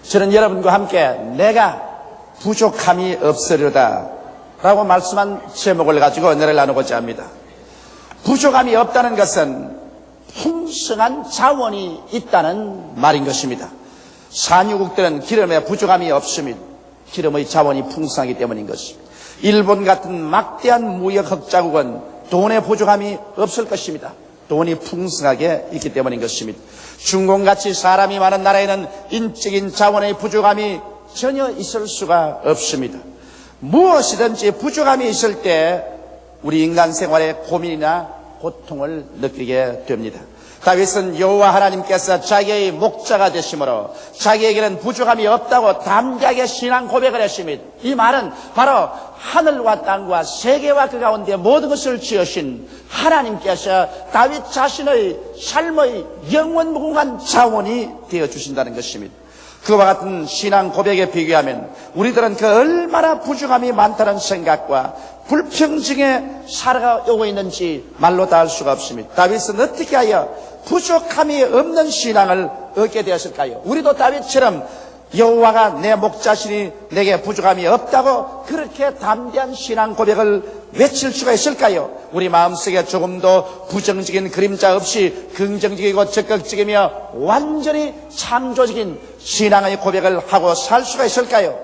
저는 여러분과 함께 내가 부족함이 없으려다 라고 말씀한 제목을 가지고 은혜를 나누고자 합니다. 부족함이 없다는 것은 풍성한 자원이 있다는 말인 것입니다. 산유국들은 기름에 부족함이 없습니다. 기름의 자원이 풍성하기 때문인 것입니다. 일본 같은 막대한 무역 흑자국은 돈의 부족함이 없을 것입니다. 돈이 풍성하게 있기 때문인 것입니다. 중공같이 사람이 많은 나라에는 인적인 자원의 부족함이 전혀 있을 수가 없습니다. 무엇이든지 부족함이 있을 때 우리 인간 생활에 고민이나 고통을 느끼게 됩니다. 다윗은 여호와 하나님께서 자기의 목자가 되심으로 자기에게는 부족함이 없다고 담대하게 신앙 고백을 했습니다. 이 말은 바로 하늘과 땅과 세계와 그 가운데 모든 것을 지으신 하나님께서 다윗 자신의 삶의 영원무궁한 자원이 되어주신다는 것입니다. 그와 같은 신앙 고백에 비교하면 우리들은 그 얼마나 부족함이 많다는 생각과 불평증에 살아오고 있는지 말로 다 할 수가 없습니다. 다윗은 어떻게 하여 부족함이 없는 신앙을 얻게 되었을까요? 우리도 다윗처럼 여호와가 내 목자시니 내게 부족함이 없다고 그렇게 담대한 신앙 고백을 외칠 수가 있을까요? 우리 마음속에 조금도 부정적인 그림자 없이 긍정적이고 적극적이며 완전히 창조적인 신앙의 고백을 하고 살 수가 있을까요?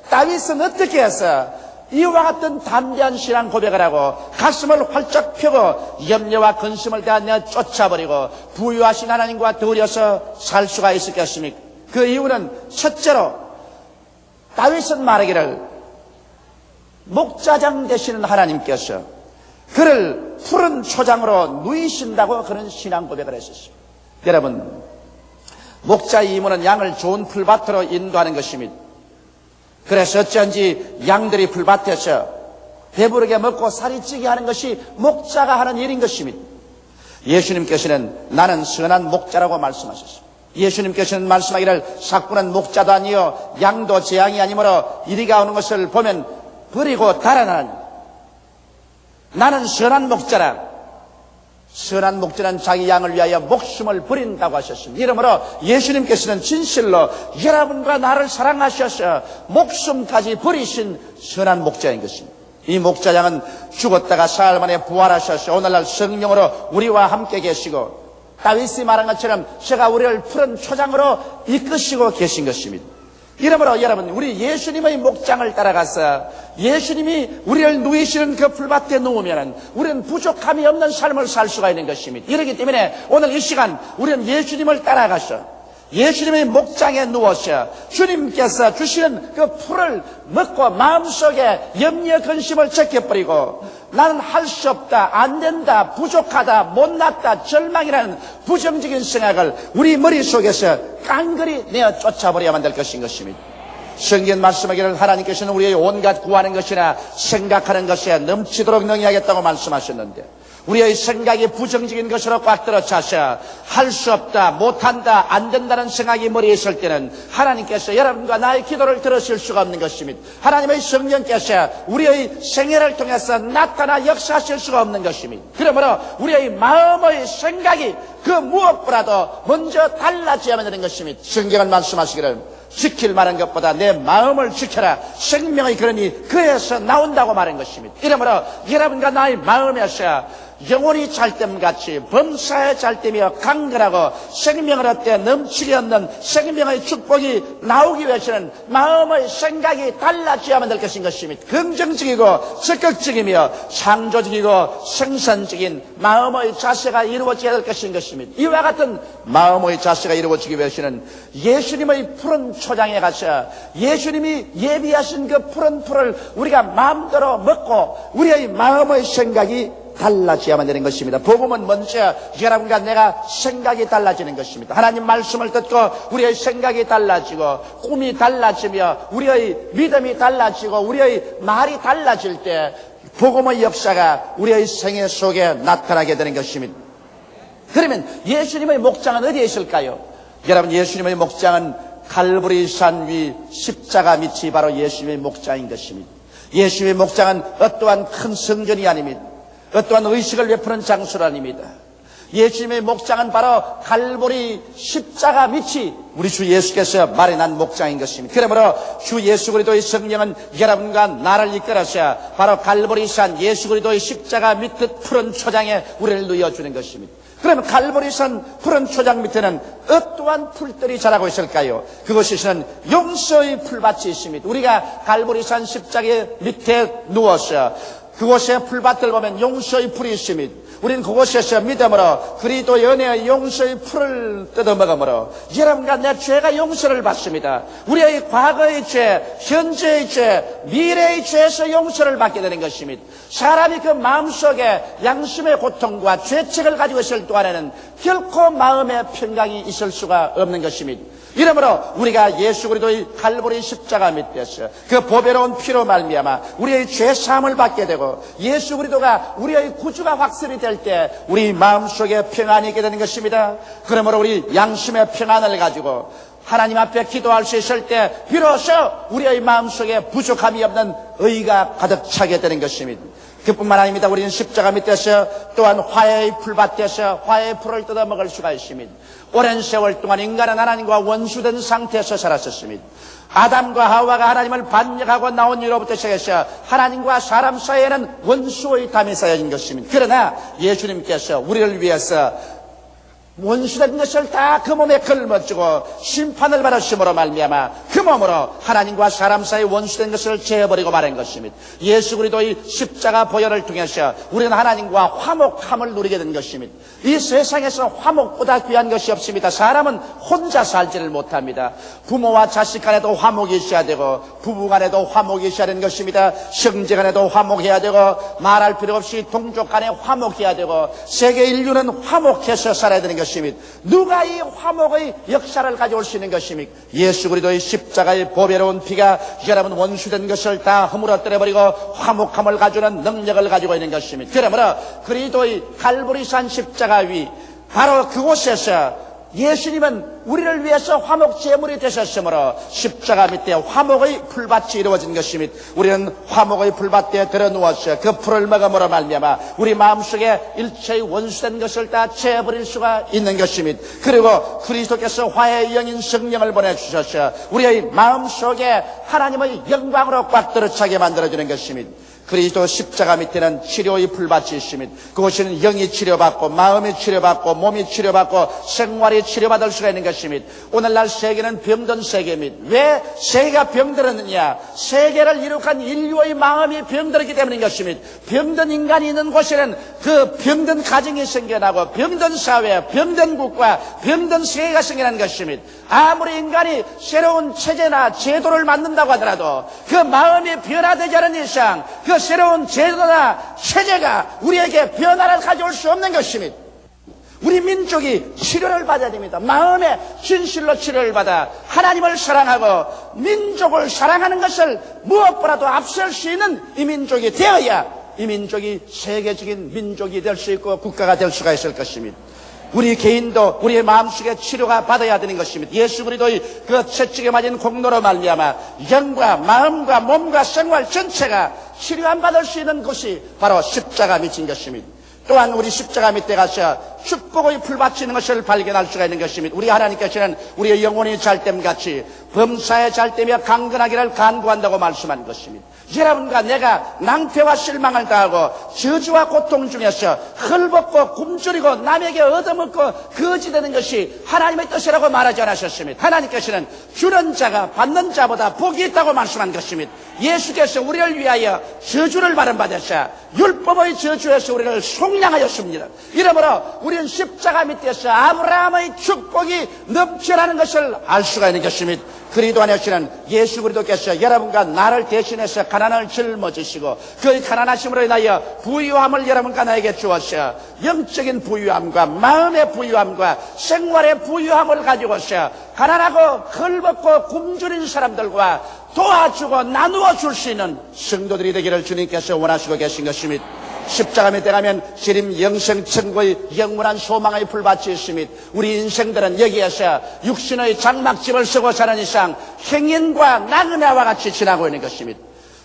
다윗은 어떻게 해서 이와 같은 담대한 신앙 고백을 하고 가슴을 활짝 펴고 염려와 근심을 대하여 쫓아버리고 부유하신 하나님과 더불어서 살 수가 있었겠습니까? 그 이유는 첫째로 다윗은 말하기를 목자장 되시는 하나님께서 그를 푸른 초장으로 누이신다고 그런 신앙 고백을 했었습니다. 여러분, 목자의 임무는 양을 좋은 풀밭으로 인도하는 것입니다. 그래서 어쩐지 양들이 풀밭에서 배부르게 먹고 살이 찌게 하는 것이 목자가 하는 일인 것입니다. 예수님께서는 나는 선한 목자라고 말씀하셨습니다. 예수님께서는 말씀하기를 삭부는 목자도 아니요 양도 제 양이 아니므로 이리가 오는 것을 보면 버리고 달아나니 나는 선한 목자라. 선한 목자는 자기 양을 위하여 목숨을 버린다고 하셨습니다. 이러므로 예수님께서는 진실로 여러분과 나를 사랑하셔서 목숨까지 버리신 선한 목자인 것입니다. 이 목자장은 죽었다가 사흘 만에 부활하셔서 오늘날 성령으로 우리와 함께 계시고 다윗이 말한 것처럼 제가 우리를 푸른 초장으로 이끄시고 계신 것입니다. 이러므로 여러분, 우리 예수님의 목장을 따라가서 예수님이 우리를 누이시는 그 풀밭에 누우면 우리는 부족함이 없는 삶을 살 수가 있는 것입니다. 이렇기 때문에 오늘 이 시간 우리는 예수님을 따라가서 예수님의 목장에 누워서 주님께서 주시는 그 풀을 먹고 마음속에 염려 근심을 제껴버리고 나는 할 수 없다, 안 된다, 부족하다, 못났다, 절망이라는 부정적인 생각을 우리 머릿속에서 깡그리 내어 쫓아버려야만 될 것인 것입니다. 성경 말씀하기를 하나님께서는 우리의 온갖 구하는 것이나 생각하는 것에 넘치도록 능히하겠다고 말씀하셨는데 우리의 생각이 부정적인 것으로 꽉 들어차서 할 수 없다, 못한다, 안 된다는 생각이 머리에 있을 때는 하나님께서 여러분과 나의 기도를 들으실 수가 없는 것입니다. 하나님의 성령께서 우리의 생애를 통해서 나타나 역사하실 수가 없는 것입니다. 그러므로 우리의 마음의 생각이 그 무엇보다도 먼저 달라져야만 되는 것입니다. 성경은 말씀하시기를 지킬 만한 것보다 내 마음을 지켜라. 생명의 근원이 그에서 나온다고 말한 것입니다. 이러므로 여러분과 나의 마음에서 영혼이 잘됨같이 범사에 잘되며 강건하고 생명을 얻되 넘치게 얻는 생명의 축복이 나오기 위해서는 마음의 생각이 달라져야만 될 것인 것입니다. 긍정적이고 적극적이며 창조적이고 생산적인 마음의 자세가 이루어져야 될 것인 것입니다. 이와 같은 마음의 자세가 이루어지기 위해서는 예수님의 푸른 초장에 가서 예수님이 예비하신 그 푸른 풀을 우리가 마음대로 먹고 우리의 마음의 생각이 달라져야만 되는 것입니다. 복음은 먼저 여러분과 내가 생각이 달라지는 것입니다. 하나님 말씀을 듣고 우리의 생각이 달라지고 꿈이 달라지며 우리의 믿음이 달라지고 우리의 말이 달라질 때 복음의 역사가 우리의 생애 속에 나타나게 되는 것입니다. 그러면 예수님의 목장은 어디에 있을까요? 여러분, 예수님의 목장은 갈보리산 위 십자가 밑이 바로 예수님의 목장인 것입니다. 예수님의 목장은 어떠한 큰 성전이 아닙니다. 어떠한 의식을 베푸는 장소가 아닙니다. 예수님의 목장은 바로 갈보리 십자가 밑이 우리 주 예수께서 마련한 목장인 것입니다. 그러므로 주 예수 그리스도의 성령은 여러분과 나를 이끌어서 바로 갈보리산 예수 그리스도의 십자가 밑 푸른 초장에 우리를 누워주는 것입니다. 그러면 갈보리산 푸른 초장 밑에는 어떠한 풀들이 자라고 있을까요? 그것은 용서의 풀밭이 있습니다. 우리가 갈보리산 십자가 밑에 누워서 그곳에 풀밭을 보면 용서의 풀이 있습니다. 우리는 그곳에서 믿음으로 그리스도 연애의 용서의 풀을 뜯어먹음으로 여러분과 내 죄가 용서를 받습니다. 우리의 과거의 죄, 현재의 죄, 미래의 죄에서 용서를 받게 되는 것입니다. 사람이 그 마음속에 양심의 고통과 죄책을 가지고 있을 동안에는 결코 마음의 평강이 있을 수가 없는 것입니다. 이러므로 우리가 예수 그리스도의 갈보리 십자가 밑에서 그 보배로운 피로 말미암아 우리의 죄 사함을 받게 되고 예수 그리스도가 우리의 구주가 확실히 될 때 우리 마음속에 평안이 있게 되는 것입니다. 그러므로 우리 양심의 평안을 가지고 하나님 앞에 기도할 수 있을 때 비로소 우리의 마음속에 부족함이 없는 의가 가득 차게 되는 것입니다. 그뿐만 아닙니다. 우리는 십자가 밑에서 또한 화해의 풀밭에서 화해의 풀을 뜯어먹을 수가 있습니다. 오랜 세월 동안 인간은 하나님과 원수된 상태에서 살았었습니다. 아담과 하와가 하나님을 반역하고 나온 이로부터 시작해서 하나님과 사람 사이에는 원수의 담이 쌓여진 것입니다. 그러나 예수님께서 우리를 위해서 원수된 것을 다 그 몸에 걸머쥐고 심판을 받으심으로 말미암아 그 몸으로 하나님과 사람 사이 원수된 것을 제어버리고 말한 것입니다. 예수 그리스도의 십자가 보혈을 통해서 우리는 하나님과 화목함을 누리게 된 것입니다. 이 세상에서 화목보다 귀한 것이 없습니다. 사람은 혼자 살지를 못합니다. 부모와 자식 간에도 화목이 있어야 되고 부부 간에도 화목이 있어야 되는 것입니다. 형제 간에도 화목해야 되고 말할 필요 없이 동족 간에 화목해야 되고 세계 인류는 화목해서 살아야 되는 것입니다. 누가 이 화목의 역사를 가져올 수 있는 것입니까? 예수 그리스도의 십자가의 보배로운 피가 여러분 원수된 것을 다 허물어뜨려버리고 화목함을 가져오는 능력을 가지고 있는 것입니다. 그러므로 그리스도의 갈보리산 십자가 위 바로 그곳에서 예수님은 우리를 위해서 화목 제물이 되셨으므로 십자가 밑에 화목의 풀밭이 이루어진 것입니다. 우리는 화목의 풀밭에 들어 누워서 그 풀을 먹음으로 말미암아 우리 마음속에 일체의 원수된 것을 다 제어버릴 수가 있는 것입니다. 그리고 그리스도께서 화해의 영인 성령을 보내주셔서 우리의 마음속에 하나님의 영광으로 꽉 들어차게 만들어주는 것입니다. 그리스도 십자가 밑에는 치료의 풀밭이 있습니다. 그것은 영이 치료받고 마음이 치료받고 몸이 치료받고 생활이 치료받을 수가 있는 것입니다. 오늘날 세계는 병든 세계입니다. 왜 세계가 병들었느냐? 세계를 이룩한 인류의 마음이 병들었기 때문인 것입니다. 병든 인간이 있는 곳에는 그 병든 가정이 생겨나고 병든 사회, 병든 국가, 병든 세계가 생겨나는 것입니다. 아무리 인간이 새로운 체제나 제도를 만든다고 하더라도 그 마음이 변화되지 않은 이상 그 새로운 제도나 체제가 우리에게 변화를 가져올 수 없는 것입니다. 우리 민족이 치료를 받아야 됩니다. 마음의 진실로 치료를 받아 하나님을 사랑하고 민족을 사랑하는 것을 무엇보다도 앞설 수 있는 이 민족이 되어야 이 민족이 세계적인 민족이 될 수 있고 국가가 될 수가 있을 것입니다. 우리 개인도 우리의 마음속에 치료가 받아야 되는 것입니다. 예수 그리스도의 그 채찍에 맞은 공로로 말미암아 영과 마음과 몸과 생활 전체가 치료 안 받을 수 있는 곳이 바로 십자가 밑인 것입니다. 또한 우리 십자가 밑에 가서 축복의 풀밭이 있는 것을 발견할 수가 있는 것입니다. 우리 하나님께서는 우리의 영혼이 잘됨같이 범사에 잘되며 강건하기를 간구한다고 말씀한 것입니다. 여러분과 내가 낭패와 실망을 당하고 저주와 고통 중에서 헐벗고 굶주리고 남에게 얻어먹고 거지되는 것이 하나님의 뜻이라고 말하지 않으셨습니다. 하나님께서는 주는 자가 받는 자보다 복이 있다고 말씀한 것입니다. 예수께서 우리를 위하여 저주를 받으셔 율법의 저주에서 우리를 속량하였습니다. 이러므로 우리는 십자가 밑에서 아브라함의 축복이 넘쳐나는 것을 알 수가 있는 것입니다. 그리스도 안에서는 예수 그리스도께서 여러분과 나를 대신해서 가난을 짊어지시고 그 가난하심으로 인하여 부유함을 여러분과 나에게 주었어 영적인 부유함과 마음의 부유함과 생활의 부유함을 가지고서 가난하고 헐벗고 굶주린 사람들과 도와주고 나누어 줄 수 있는 성도들이 되기를 주님께서 원하시고 계신 것입니다. 십자가 밑에 가면 시림 영생 천국의 영원한 소망의 풀밭이 있습니다. 우리 인생들은 여기에서 육신의 장막집을 쓰고 사는 이상 행인과 나그네와 같이 지나고 있는 것입니다.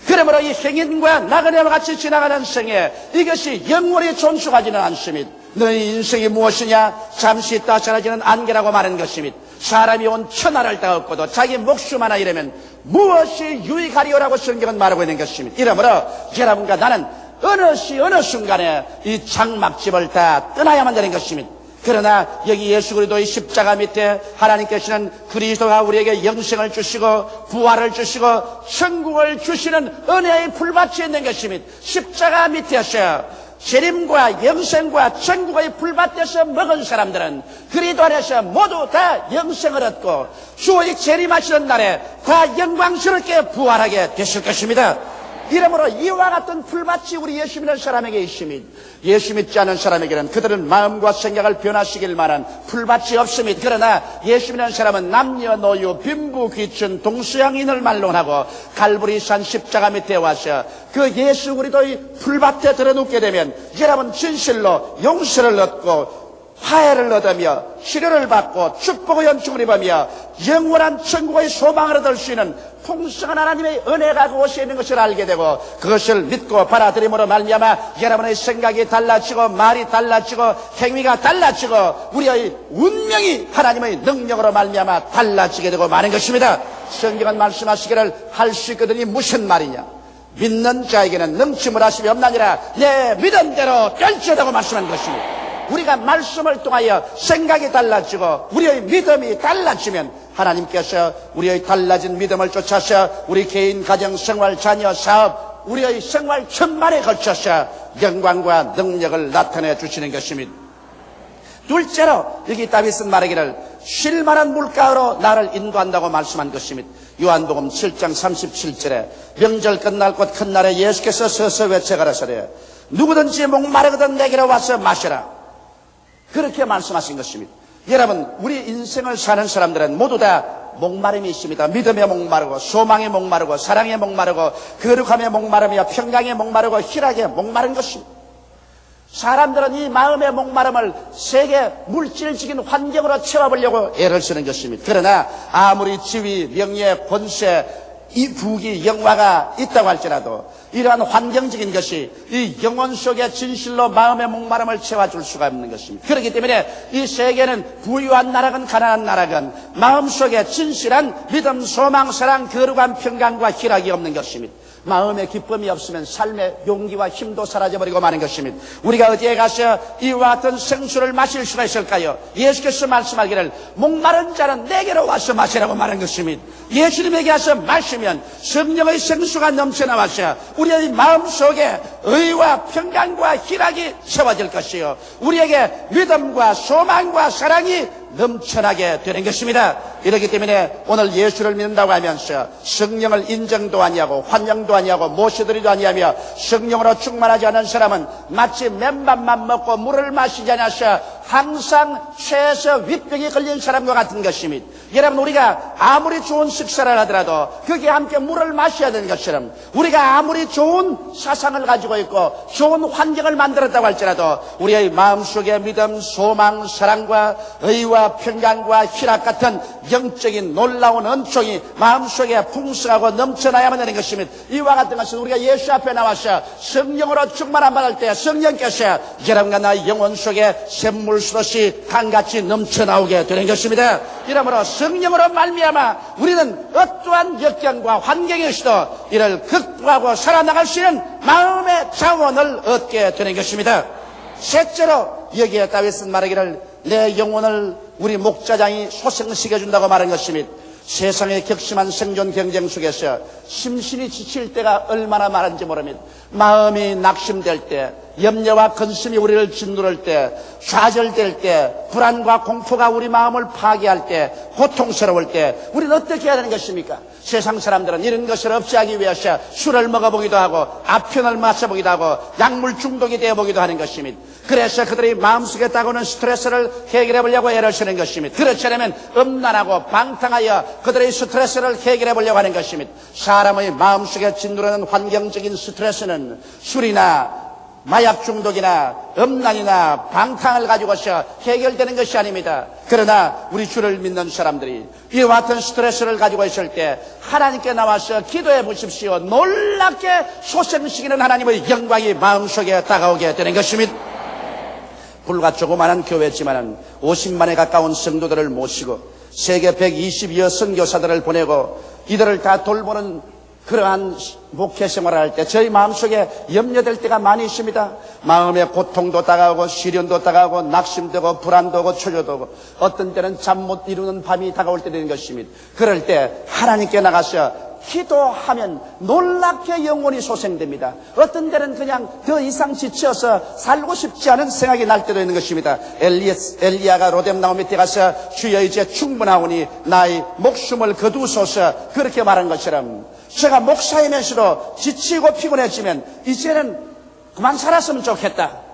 그러므로 이 행인과 나그네와 같이 지나가는 생에 이것이 영원히 존속하지는 않습니다. 너희 인생이 무엇이냐? 잠시 있다 사라지는 안개라고 말한 것입니다. 사람이 온 천하를 다 얻고도 자기 목숨 하나 잃으면 무엇이 유익하리오라고 성경은 말하고 있는 것입니다. 이러므로 여러분과 나는 어느 시 어느 순간에 이 장막집을 다 떠나야만 되는 것입니다. 그러나 여기 예수 그리스도의 십자가 밑에 하나님께서는 그리스도가 우리에게 영생을 주시고 부활을 주시고 천국을 주시는 은혜의 풀밭이 있는 것입니다. 십자가 밑에서 재림과 영생과 천국의 풀밭에서 먹은 사람들은 그리스도 안에서 모두 다 영생을 얻고 주의 재림하시는 날에 다 영광스럽게 부활하게 되실 것입니다. 이러므로 이와 같은 풀밭이 우리 예수 믿는 사람에게 있습니다. 예수 믿지 않은 사람에게는 그들은 마음과 생각을 변화시킬 만한 풀밭이 없습니다. 그러나 예수 믿는 사람은 남녀노유 빈부귀천 동서양인을 말론하고 갈보리산 십자가 밑에 와서 그 예수 그리스도의 풀밭에 들어눕게 되면 여러분 진실로 용서를 얻고 화해를 얻으며 치료를 받고 축복의 연축을 입으며 영원한 천국의 소망을 얻을 수 있는 풍성한 하나님의 은혜가 그곳에 있는 것을 알게 되고 그것을 믿고 받아들임으로 말미암아 여러분의 생각이 달라지고 말이 달라지고 행위가 달라지고 우리의 운명이 하나님의 능력으로 말미암아 달라지게 되고 마는 것입니다. 성경은 말씀하시기를 할 수 있거든이 무슨 말이냐? 믿는 자에게는 넘침을 하심이 없나니라 내 믿음대로 될지어다고 말씀한 것입니다. 우리가 말씀을 통하여 생각이 달라지고 우리의 믿음이 달라지면 하나님께서 우리의 달라진 믿음을 쫓아서 우리 개인, 가정, 생활, 자녀, 사업 우리의 생활 전반에 걸쳐서 영광과 능력을 나타내 주시는 것입니다. 둘째로 여기 다윗은 말하기를 쉴만한 물가로 나를 인도한다고 말씀한 것입니다. 요한복음 7장 37절에 명절 끝날 곧 큰 날에 예수께서 서서 외쳐가라사대 누구든지 목마르거든 내게로 와서 마시라. 그렇게 말씀하신 것입니다. 여러분 우리 인생을 사는 사람들은 모두 다 목마름이 있습니다. 믿음에 목마르고 소망에 목마르고 사랑에 목마르고 거룩함에 목마르며 평강에 목마르고 희락에 목마른 것입니다. 사람들은 이 마음의 목마름을 세계 물질적인 환경으로 채워보려고 애를 쓰는 것입니다. 그러나 아무리 지위, 명예, 권세, 이 부귀, 영화가 있다고 할지라도 이러한 환경적인 것이 이 영혼 속에 진실로 마음의 목마름을 채워줄 수가 없는 것입니다. 그렇기 때문에 이 세계는 부유한 나라건 가난한 나라건 마음속에 진실한 믿음, 소망, 사랑, 거룩한 평강과 희락이 없는 것입니다. 마음의 기쁨이 없으면 삶의 용기와 힘도 사라져버리고 마는 것입니다. 우리가 어디에 가서 이와 같은 생수를 마실 수가 있을까요? 예수께서 말씀하기를 목마른 자는 내게로 와서 마시라고 말한 것입니다. 예수님에게 와서 마시면 성령의 생수가 넘쳐나와서 우리의 마음속에 의와 평강과 희락이 채워질 것이요 우리에게 믿음과 소망과 사랑이 넘쳐나게 되는 것입니다. 이렇기 때문에 오늘 예수를 믿는다고 하면서 성령을 인정도 아니하고 환영도 아니하고 모셔드리도 아니하며 성령으로 충만하지 않은 사람은 마치 맨밥만 먹고 물을 마시지 않아서 항상 쇠에서 윗병이 걸린 사람과 같은 것입니다. 여러분 우리가 아무리 좋은 식사를 하더라도 거기에 함께 물을 마셔야 되는 것처럼 우리가 아무리 좋은 사상을 가지고 있고 좋은 환경을 만들었다고 할지라도 우리의 마음속에 믿음, 소망, 사랑과 의와 평강과 희락 같은 영적인 놀라운 은총이 마음속에 풍성하고 넘쳐나야만 되는 것입니다. 이와 같은 것은 우리가 예수 앞에 나와서 성령으로 충만함 받을 때 성령께서 여러분과 나의 영혼 속에 샘물 수듯이 강같이 넘쳐나오게 되는 것입니다. 이러므로 성령으로 말미암아 우리는 어떠한 역경과 환경에서도 이를 극복하고 살아나갈 수 있는 마음의 자원을 얻게 되는 것입니다. 셋째로 여기에 다윗은 말하기를 내 영혼을 우리 목자장이 소생시켜준다고 말한 것입니다. 세상의 격심한 생존 경쟁 속에서 심신이 지칠 때가 얼마나 많은지 모릅니다. 마음이 낙심될 때, 염려와 근심이 우리를 짓누를 때, 좌절될 때, 불안과 공포가 우리 마음을 파괴할 때, 고통스러울 때 우리는 어떻게 해야 되는 것입니까? 세상 사람들은 이런 것을 없애하기 위해서 술을 먹어보기도 하고 아편을 마셔보기도 하고 약물 중독이 되어보기도 하는 것입니다. 그래서 그들이 마음속에 따오는 스트레스를 해결해 보려고 애를 쓰는 것입니다. 그렇지 않으면 음란하고 방탕하여 그들의 스트레스를 해결해 보려고 하는 것입니다. 사람의 마음속에 짓누르는 환경적인 스트레스는 술이나 마약 중독이나 음란이나 방탕을 가지고서 해결되는 것이 아닙니다. 그러나 우리 주를 믿는 사람들이 이와 같은 스트레스를 가지고 있을 때 하나님께 나와서 기도해 보십시오. 놀랍게 소생시키는 하나님의 영광이 마음속에 다가오게 되는 것입니다. 불과 조그마한 교회지만은 50만에 가까운 성도들을 모시고 세계 120여 선교사들을 보내고 이들을 다 돌보는 그러한 목회 생활을 할 때 저희 마음속에 염려될 때가 많이 있습니다. 마음에 고통도 다가오고 시련도 다가오고 낙심되고 불안도 오고 초조도 오고 어떤 때는 잠 못 이루는 밤이 다가올 때 되는 것입니다. 그럴 때 하나님께 나가서 기도하면 놀랍게 영혼이 소생됩니다. 어떤 때는 그냥 더 이상 지쳐서 살고 싶지 않은 생각이 날 때도 있는 것입니다. 엘리야가 로뎀나무 밑에 가서 주여 이제 충분하오니 나의 목숨을 거두소서 그렇게 말한 것처럼 제가 목사이면서도 지치고 피곤해지면 이제는 그만 살았으면 좋겠다,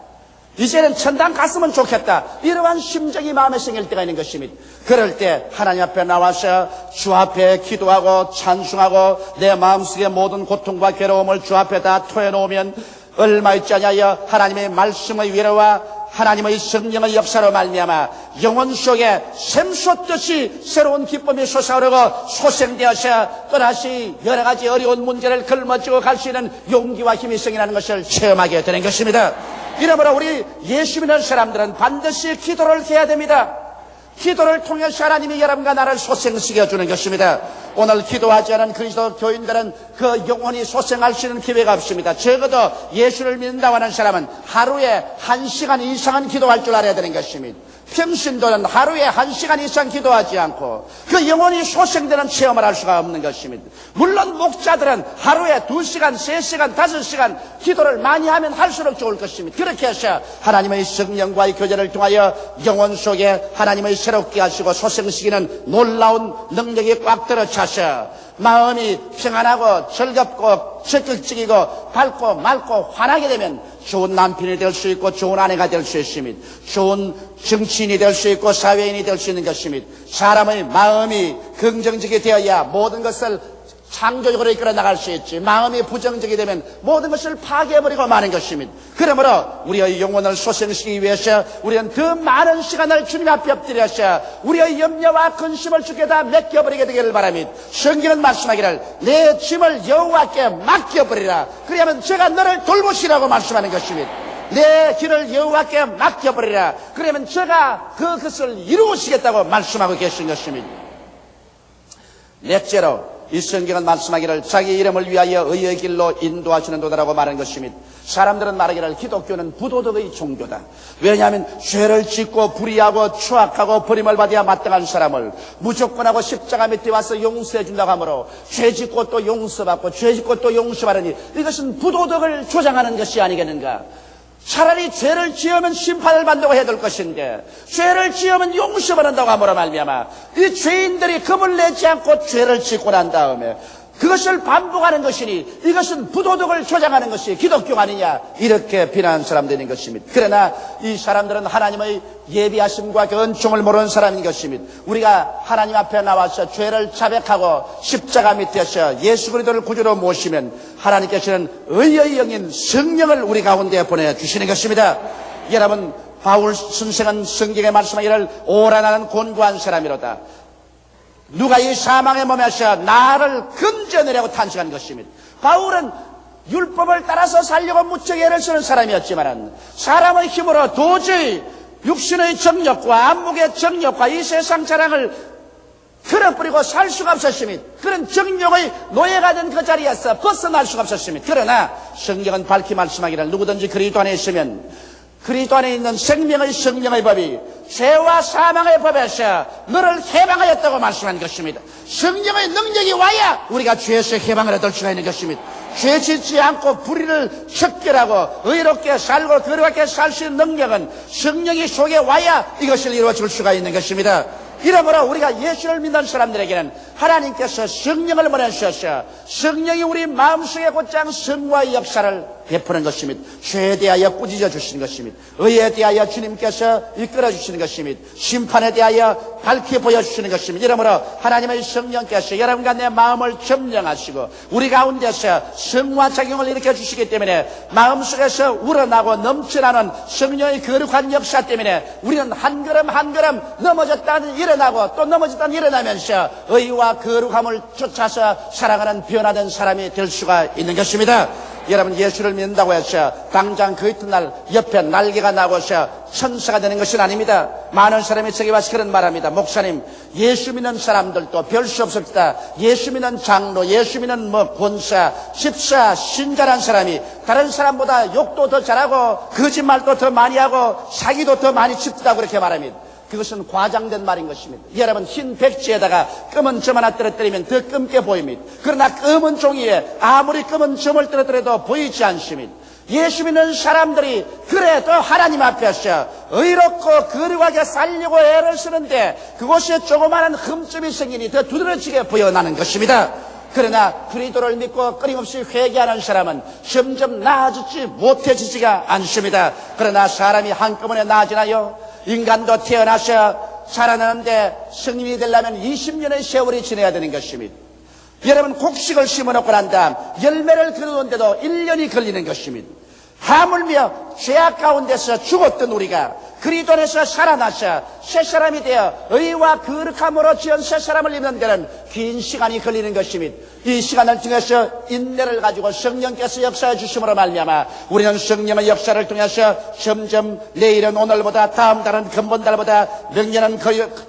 이제는 천당 갔으면 좋겠다, 이러한 심정이 마음에 생길 때가 있는 것입니다. 그럴 때 하나님 앞에 나와서 주 앞에 기도하고 찬송하고 내 마음속의 모든 고통과 괴로움을 주 앞에 다 토해놓으면 얼마 있지 않냐여 하나님의 말씀의 위로와 하나님의 성령의 역사로 말미암아 영혼 속에 샘솟듯이 새로운 기쁨이 솟아오르고 소생되어서 또다시 여러 가지 어려운 문제를 걸머쥐고 갈 수 있는 용기와 힘이 생기는 것을 체험하게 되는 것입니다. 이러므로 우리 예수 믿는 사람들은 반드시 기도를 해야 됩니다. 기도를 통해서 하나님이 여러분과 나를 소생시켜 주는 것입니다. 오늘 기도하지 않은 그리스도 교인들은 그 영혼이 소생할 수 있는 기회가 없습니다. 적어도 예수를 믿는다고 하는 사람은 하루에 1시간 이상은 기도할 줄 알아야 되는 것입니다. 평신도는 하루에 1시간 이상 기도하지 않고 그 영혼이 소생되는 체험을 할 수가 없는 것입니다. 물론 목자들은 하루에 2시간, 3시간, 5시간 기도를 많이 하면 할수록 좋을 것입니다. 그렇게 해서 하나님의 성령과의 교제를 통하여 영혼 속에 하나님의 새롭게 하시고 소생시키는 놀라운 능력이 꽉 들어차서 마음이 평안하고 즐겁고 적극적이고 밝고 맑고 환하게 되면 좋은 남편이 될 수 있고 좋은 아내가 될 수 있습니다. 좋은 정치인이 될 수 있고 사회인이 될 수 있는 것입니다. 사람의 마음이 긍정적이 되어야 모든 것을 창조적으로 이끌어 나갈 수 있지, 마음이 부정적이 되면 모든 것을 파괴해버리고 마는 것입니다. 그러므로 우리의 영혼을 소생시키기 위해서 우리는 더 많은 시간을 주님 앞에 엎드려서 우리의 염려와 근심을 주께 다 맡겨버리게 되기를 바랍니다. 성경은 말씀하기를 내 짐을 여호와께 맡겨버리라, 그러면 제가 너를 돌보시라고 말씀하는 것입니다. 내 길을 여호와께 맡겨버리라, 그러면 제가 그것을 이루시겠다고 말씀하고 계신 것입니다. 넷째로 이 성경은 말씀하기를 자기 이름을 위하여 의의 길로 인도하시는 도다라고 말하는 것입니다. 사람들은 말하기를 기독교는 부도덕의 종교다. 왜냐하면 죄를 짓고 불의하고 추악하고 버림을 받아야 마땅한 사람을 무조건하고 십자가 밑에 와서 용서해 준다고 하므로 죄 짓고 또 용서받고 죄 짓고 또 용서받으니 이것은 부도덕을 조장하는 것이 아니겠는가. 차라리 죄를 지으면 심판을 받는다고 해야 될 것인데 죄를 지으면 용서받는다고 함으로 말미암아 이 죄인들이 겁을 내지 않고 죄를 짓고 난 다음에 그것을 반복하는 것이니 이것은 부도덕을 조장하는 것이 기독교가 아니냐, 이렇게 비난하는 사람들인 것입니다. 그러나 이 사람들은 하나님의 예비하심과 그 은총을 모르는 사람인 것입니다. 우리가 하나님 앞에 나와서 죄를 자백하고 십자가 밑에서 예수 그리스도를 구주로 모시면 하나님께서는 의의 영인 성령을 우리 가운데 보내주시는 것입니다. 여러분, 바울 선생은 성경에 말씀하기를 오라 나는 곤고한 사람이로다. 누가 이 사망의 몸에서 나를 건져내려고 탄식한 것입니다. 바울은 율법을 따라서 살려고 무척 애를 쓰는 사람이었지만 사람의 힘으로 도저히 육신의 정욕과 안목의 정욕과 이 세상 자랑을 틀어버리고 살 수가 없었습니다. 그런 정욕의 노예가 된 그 자리에서 벗어날 수가 없었습니다. 그러나 성경은 밝히 말씀하기를 누구든지 그리스도 안에 있으면 그리스도 안에 있는 생명의 성령의 법이 죄와 사망의 법에서 너를 해방하였다고 말씀한 것입니다. 성령의 능력이 와야 우리가 죄에서 해방을 얻을 수가 있는 것입니다. 죄 짓지 않고 불의를 척결하고 의롭게 살고 거룩하게 살 수 있는 능력은 성령이 속에 와야 이것을 이루어질 수가 있는 것입니다. 이러므로 우리가 예수를 믿는 사람들에게는 하나님께서 성령을 보내주셔서 성령이 우리 마음속에 곧장 성화의 역사를 베푸는 것입니다. 죄에 대하여 꾸짖어 주시는 것입니다. 의에 대하여 주님께서 이끌어 주시는 것입니다. 심판에 대하여 밝히 보여주시는 것입니다. 이러므로 하나님의 성령께서 여러분과 내 마음을 점령하시고 우리 가운데서 성화작용을 일으켜 주시기 때문에 마음속에서 우러나고 넘쳐나는 성령의 거룩한 역사 때문에 우리는 한 걸음 한 걸음 넘어졌다는 일어나고 또 넘어졌다는 일어나면서 의와 거룩함을 쫓아서 살아가는 변화된 사람이 될 수가 있는 것입니다. 여러분 예수를 믿는다고 해서 당장 그 이튿날 옆에 날개가 나고서 천사가 되는 것은 아닙니다. 많은 사람이 저기 와서 그런 말합니다. 목사님, 예수 믿는 사람들도 별 수 없습니다. 예수 믿는 장로, 예수 믿는 권사, 집사, 신자란 사람이 다른 사람보다 욕도 더 잘하고 거짓말도 더 많이 하고 사기도 더 많이 칩다고 그렇게 말합니다. 그것은 과장된 말인 것입니다. 여러분, 흰 백지에다가 검은 점 하나 떨어뜨리면 더 검게 보입니다. 그러나 검은 종이에 아무리 검은 점을 떨어뜨려도 보이지 않습니다. 예수 믿는 사람들이 그래도 하나님 앞에서 의롭고 거룩하게 살려고 애를 쓰는데 그곳에 조그마한 흠집이 생기니 더 두드러지게 보여나는 것입니다. 그러나 그리스도를 믿고 끊임없이 회개하는 사람은 점점 나아지지 못해지지가 않습니다. 그러나 사람이 한꺼번에 나아지나요? 인간도 태어나서 자라나는데 성인이 되려면 20년의 세월이 지나야 되는 것입니다. 여러분, 곡식을 심어놓고 난 다음 열매를 거두는데도 1년이 걸리는 것입니다. 하물며 죄악 가운데서 죽었던 우리가 그리스도 안에서 살아나서 새 사람이 되어 의와 거룩함으로 지은 새 사람을 입는 데는 긴 시간이 걸리는 것입니다. 이 시간을 통해서 인내를 가지고 성령께서 역사해 주심으로 말미암아 우리는 성령의 역사를 통해서 점점 내일은 오늘보다, 다음 달은 금번달보다, 명년은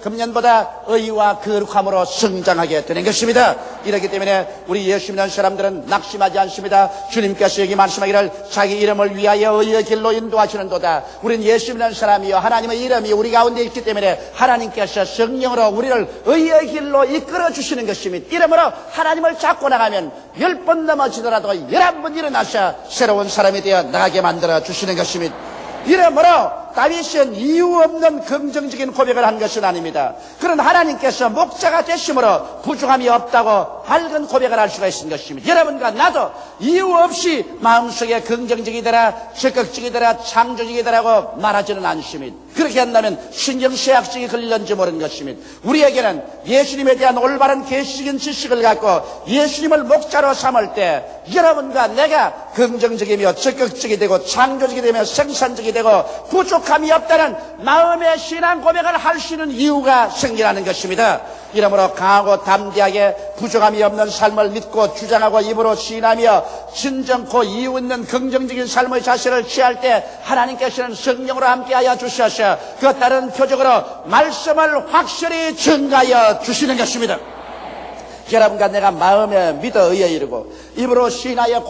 금년보다 의와 거룩함으로 성장하게 되는 것입니다. 이렇기 때문에 우리 예수 믿는 사람들은 낙심하지 않습니다. 주님께서 여기 말씀하기를 자기 이름을 위하여 의의 길로 인도하시는도다. 우리는 예수 믿는 사람이요 하나님의 이름이 우리 가운데 있기 때문에 하나님께서 성령으로 우리를 의의 길로 이끌어 주시는 것입니다. 이름으로 하나님을 잡고 나가면 10번 넘어지더라도 11번 일어나서 새로운 사람이 되어 나가게 만들어 주시는 것입니다. 이러므로 다윗은 이유 없는 긍정적인 고백을 한 것은 아닙니다. 그런 하나님께서 목자가 되심으로 부족함이 없다고 밝은 고백을 할 수가 있는 것입니다. 여러분과 나도 이유 없이 마음속에 긍정적이더라, 적극적이더라, 창조적이더라고 말하지는 않습니다. 그렇게 한다면 신경쇠약증이 걸릴는지 모르는 것입니다. 우리에게는 예수님에 대한 올바른 계시적인 지식을 갖고 예수님을 목자로 삼을 때 여러분과 내가 긍정적이며 적극적이 되고 창조적이 되며 생산적이 되고 부족함이 없다는 마음의 신앙 고백을 할 수 있는 이유가 생기라는 것입니다. 이러므로 강하고 담대하게 부족함이 없는 삶을 믿고 주장하고 입으로 시인하며 진정코 이유 있는 긍정적인 삶의 자세를 취할 때 하나님께서는 성령으로 함께하여 주셔서 그 다른 표적으로 말씀을 확실히 증가하여 주시는 것입니다. 여러분과 내가 마음에 믿어 의에 이르고 입으로 시인하여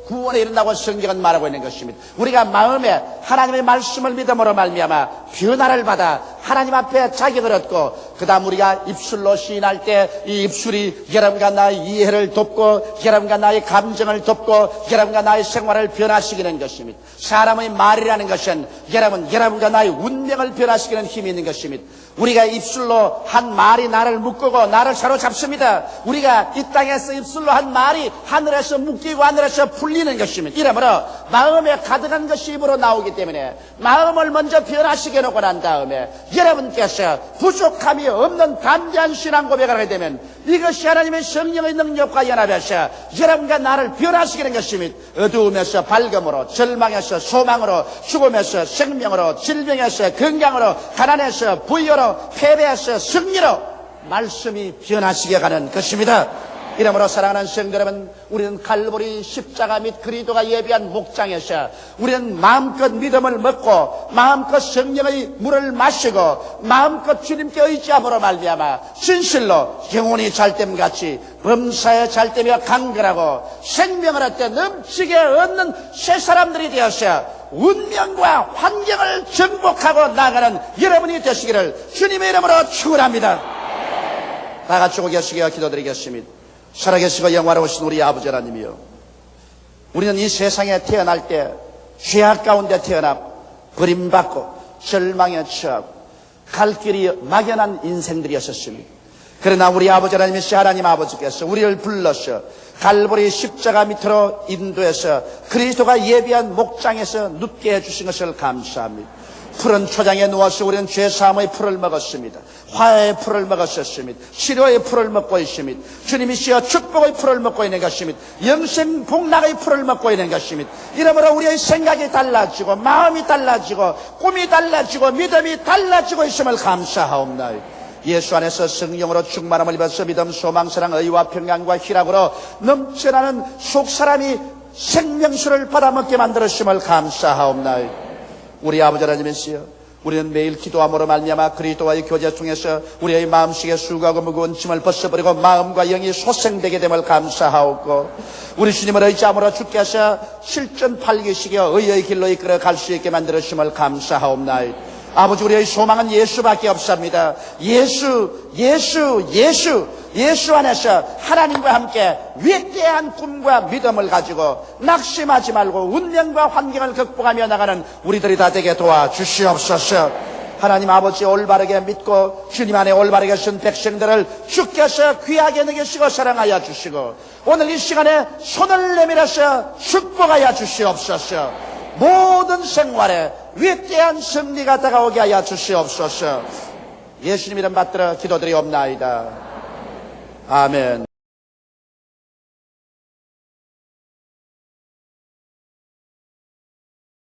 구원에 이른다고 성경은 말하고 있는 것입니다. 우리가 마음에 하나님의 말씀을 믿음으로 말미암아 변화를 받아 하나님 앞에 자격을 얻고 그 다음 우리가 입술로 시인할 때 이 입술이 여러분과 나의 이해를 돕고 여러분과 나의 감정을 돕고 여러분과 나의 생활을 변화시키는 것입니다. 사람의 말이라는 것은 여러분과 나의 운명을 변화시키는 힘이 있는 것입니다. 우리가 입술로 한 말이 나를 묶고 나를 사로잡습니다. 우리가 이 땅에서 입술로 한 말이 하늘에서 묶이고 하늘에서 풀리는 것입니다. 이러므로 마음에 가득한 것이 입으로 나오기 때문에 마음을 먼저 변화시켜 놓고 난 다음에 여러분께서 부족함이 없는 담대한 신앙 고백을 하게 되면 이것이 하나님의 성령의 능력과 연합해서 여러분과 나를 변화시키는 것입니다. 어두움에서 밝음으로, 절망에서 소망으로, 죽음에서 생명으로, 질병에서 건강으로, 가난에서 부여로, 패배에서 승리로 말씀이 변화시켜 가는 것입니다. 이러므로 사랑하는 성도 여러분, 우리는 갈보리 십자가 및 그리스도가 예비한 목장에서 우리는 마음껏 믿음을 먹고 마음껏 성령의 물을 마시고 마음껏 주님께 의지함으로 말미암아 진실로 영혼이 잘됨같이 범사에 잘되며 강건하고 생명을 얻되 넘치게 얻는 새 사람들이 되어서 운명과 환경을 정복하고 나가는 여러분이 되시기를 주님의 이름으로 축원합니다. 다 같이 오고 계시게 기도드리겠습니다. 살아계시고 영화로우신 우리 아버지 하나님이여, 우리는 이 세상에 태어날 때 죄악 가운데 태어나고 버림받고 절망에 처하고 갈 길이 막연한 인생들이었습니다. 그러나 우리 아버지 하나님이시 하나님 아버지께서 우리를 불러서 갈보리 십자가 밑으로 인도해서 그리스도가 예비한 목장에서 눕게 해주신 것을 감사합니다. 푸른 초장에 누워서 우리는 죄사함의 풀을 먹었습니다. 화해의 풀을 먹었었습니다. 치료의 풀을 먹고 있습니다. 주님이시여 축복의 풀을 먹고 있는 것입니다. 영생 복락의 풀을 먹고 있는 것입니다. 이러므로 우리의 생각이 달라지고 마음이 달라지고 꿈이 달라지고 믿음이 달라지고 있음을 감사하옵나이다. 예수 안에서 성령으로 충만함을 입어서 믿음, 소망, 사랑, 의와 평강과 희락으로 넘쳐나는 속사람이 생명수를 받아먹게 만들었음을 감사하옵나이다. 우리 아버지 하나님이시여, 우리는 매일 기도함으로 말미암아 그리스도와의 교제 통해서 우리의 마음속에 수고하고 무거운 짐을 벗어버리고 마음과 영이 소생되게 됨을 감사하옵고, 우리 주님을 의지함으로 주께서 실전 팔기시켜 의의 길로 이끌어 갈 수 있게 만들었음을 감사하옵나이다. 아버지, 우리의 소망은 예수밖에 없습니다. 예수 안에서 하나님과 함께 위대한 꿈과 믿음을 가지고 낙심하지 말고 운명과 환경을 극복하며 나가는 우리들이 다 되게 도와주시옵소서. 하나님 아버지, 올바르게 믿고 주님 안에 올바르게 쓴 백성들을 주께서 귀하게 여기시고 사랑하여 주시고, 오늘 이 시간에 손을 내밀어서 축복하여 주시옵소서. 모든 생활에 위대한 승리가 다가오게 하여 주시옵소서. 예수님 이름 받들어 기도드리옵나이다. 아멘.